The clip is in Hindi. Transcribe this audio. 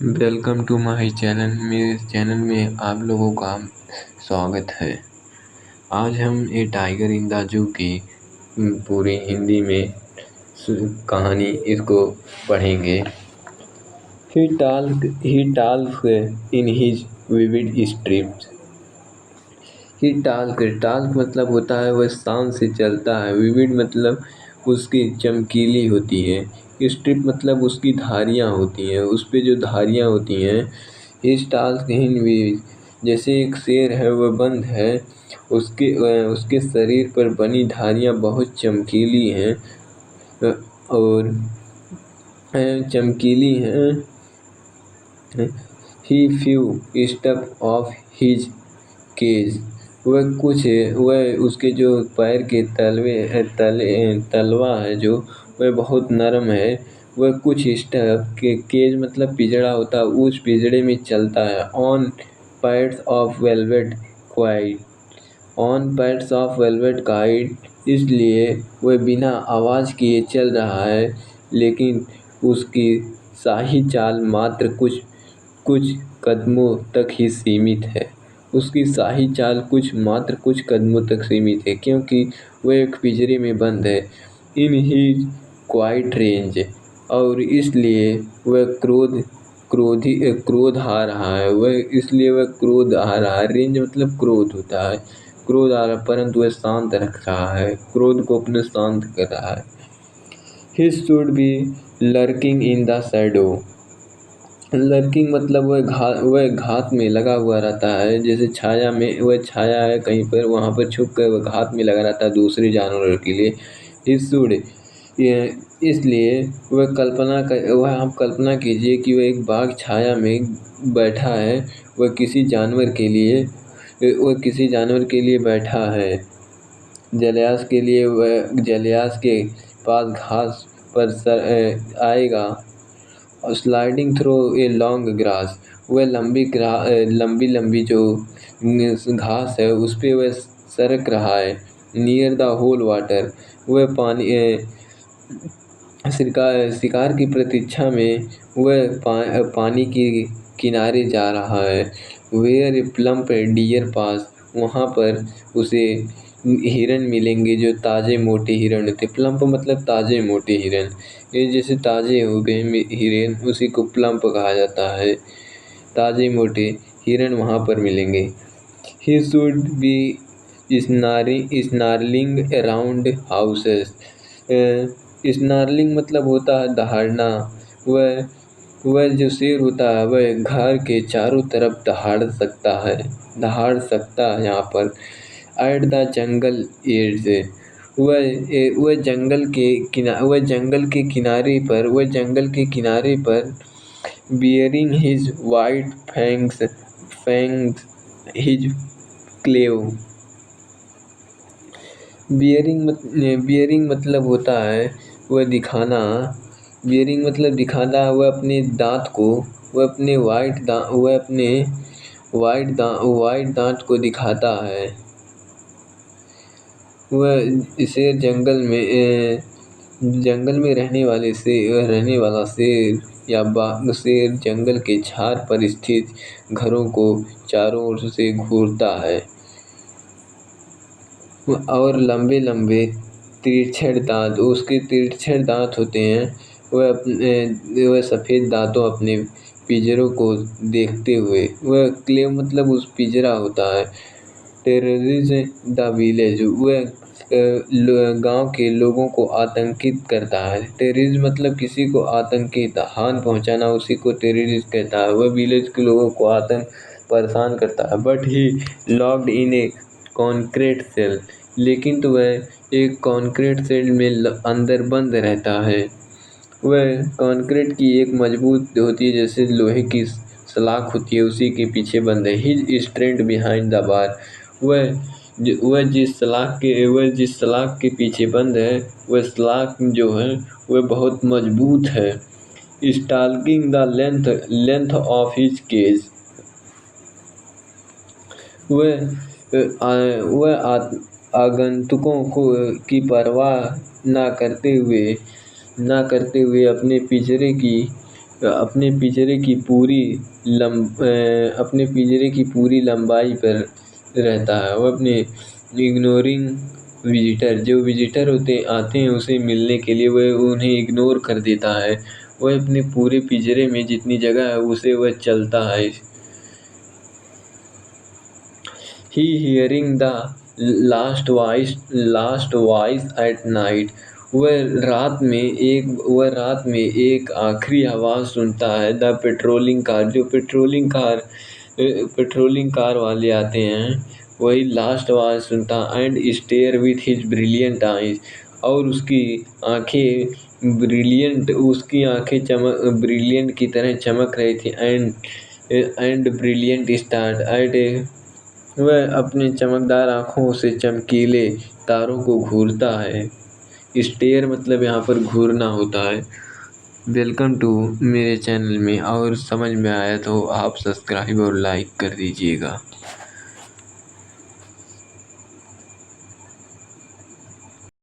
Welcome to my channel. मेरे चैनल में आप लोगों का स्वागत है। आज हम ए टाइगर इन द जू की पूरी हिंदी में कहानी इसको पढ़ेंगे। ही talks in his vivid strips। Talc मतलब होता है वह शान से चलता है। विविड मतलब उसकी चमकीली होती है। स्ट्रिप मतलब उसकी धारियाँ होती हैं, उस पे जो धारियाँ होती हैं। इस टाल्क इन वीज, जैसे एक शेर है वह बंद है, उसके शरीर पर बनी धारियाँ बहुत चमकीली हैं और चमकीली हैं। He few step of his cage। वह उसके जो पैर के तलवा है जो वह बहुत नरम है। वह कुछ स्टेप के केज मतलब पिजड़ा होता है, उस पिजड़े में चलता है। On pads of velvet quite. On pads of velvet kite, इसलिए वह बिना आवाज़ किए चल रहा है, लेकिन उसकी शाही चाल मात्र कुछ कुछ कदमों तक ही सीमित है। उसकी शाही चाल मात्र कुछ कदमों तक सीमित है, क्योंकि वह एक पिंजरे में बंद है। इन ही क्वाइट रेंज, और इसलिए वह क्रोध आ रहा है। वह क्रोध आ रहा है। रेंज मतलब क्रोध होता है। क्रोध आ रहा है, परंतु वह शांत रख रहा है, क्रोध को अपने शांत कर रहा है। He should be lurking in the shadow। Lurking मतलब वह घात में लगा हुआ रहता है। जैसे छाया में, वह छाया है कहीं पर, वहाँ पर छुप कर वह घात में लगा रहता है दूसरे जानवरों के लिए। हिस्सुड, इसलिए वह आप कल्पना कीजिए कि वह एक बाघ छाया में बैठा है। वह किसी जानवर के लिए बैठा है। जलियास के लिए वह जलियास के पास घास पर आएगा। Sliding through a long grass, वह लंबी जो घास है उस पे वह सरक रहा है। नियर द होल वाटर, वह शिकार की प्रतीक्षा में वह पानी के किनारे जा रहा है। वेयर ए प्लम्प डियर पास, वहाँ पर उसे हिरन मिलेंगे जो ताजे मोटे हिरन होते। प्लम्प मतलब ताजे मोटे हिरन। ये जैसे ताजे हो गए हिरन, उसी को प्लम्प कहा जाता है। ताजे मोटे हिरन वहाँ पर मिलेंगे। He should be snarling around houses। Snarling मतलब होता है दहाड़ना। वह जो शेर होता है वह घर के चारों तरफ दहाड़ सकता है यहाँ पर। एट द जंगल एज, वह जंगल के किनारे पर bearing his white fangs his claw. Bearing मतलब होता है वह दिखाना। बियरिंग मतलब दिखाना। वह अपने दांत को, वह अपने वाइट दांत को दिखाता है। वह शेर जंगल में रहने वाला शेर या बाघ शेर जंगल के छार पर स्थित घरों को चारों ओर से घूरता है। और लंबे लंबे तिरछे दांत, उसके तिरछे दांत होते हैं। वह सफ़ेद दांतों अपने पिंजरों को देखते हुए, वह क्लेव मतलब उस पिंजरा होता है। टेररिज द विलेज, वह गांव के लोगों को आतंकित करता है। टेररिज मतलब किसी को आतंकित हानि पहुंचाना, उसी को टेररिस्ट कहता है। वह विलेज के लोगों को परेशान करता है। But he locked in a concrete cell, लेकिन तो वह एक कॉन्क्रीट सेल में अंदर बंद रहता है। वह कंक्रीट की एक मजबूत होती है, जैसे लोहे की सलाख होती है, उसी के पीछे बंद है। His strength behind the bar, वह जिस सलाख के पीछे बंद है, वह सलाख जो है वह बहुत मजबूत है। Stalking the length of his cage, वह आगंतुकों की परवाह ना करते हुए अपने पिंजरे की अपने पिंजरे की पूरी लंबाई पर रहता है। वो अपने इग्नोरिंग विजिटर, जो विजिटर आते हैं उसे मिलने के लिए, वह उन्हें इग्नोर कर देता है। वह अपने पूरे पिंजरे में जितनी जगह है उसे वह चलता है। He hearing the last voice at night. वह रात में एक आखिरी आवाज़ सुनता है। द पेट्रोलिंग कार, जो पेट्रोलिंग कार वाले आते हैं, वही लास्ट आवाज़ सुनता। And stare with his brilliant eyes, और उसकी आंखें ब्रिलियंट की तरह चमक रही थी। And brilliant start at a, वह अपने चमकदार आँखों से चमकीले तारों को घूरता है। स्टेयर मतलब यहाँ पर घूरना होता है। वेलकम टू मेरे चैनल में, और समझ में आया तो आप सब्सक्राइब और लाइक कर दीजिएगा।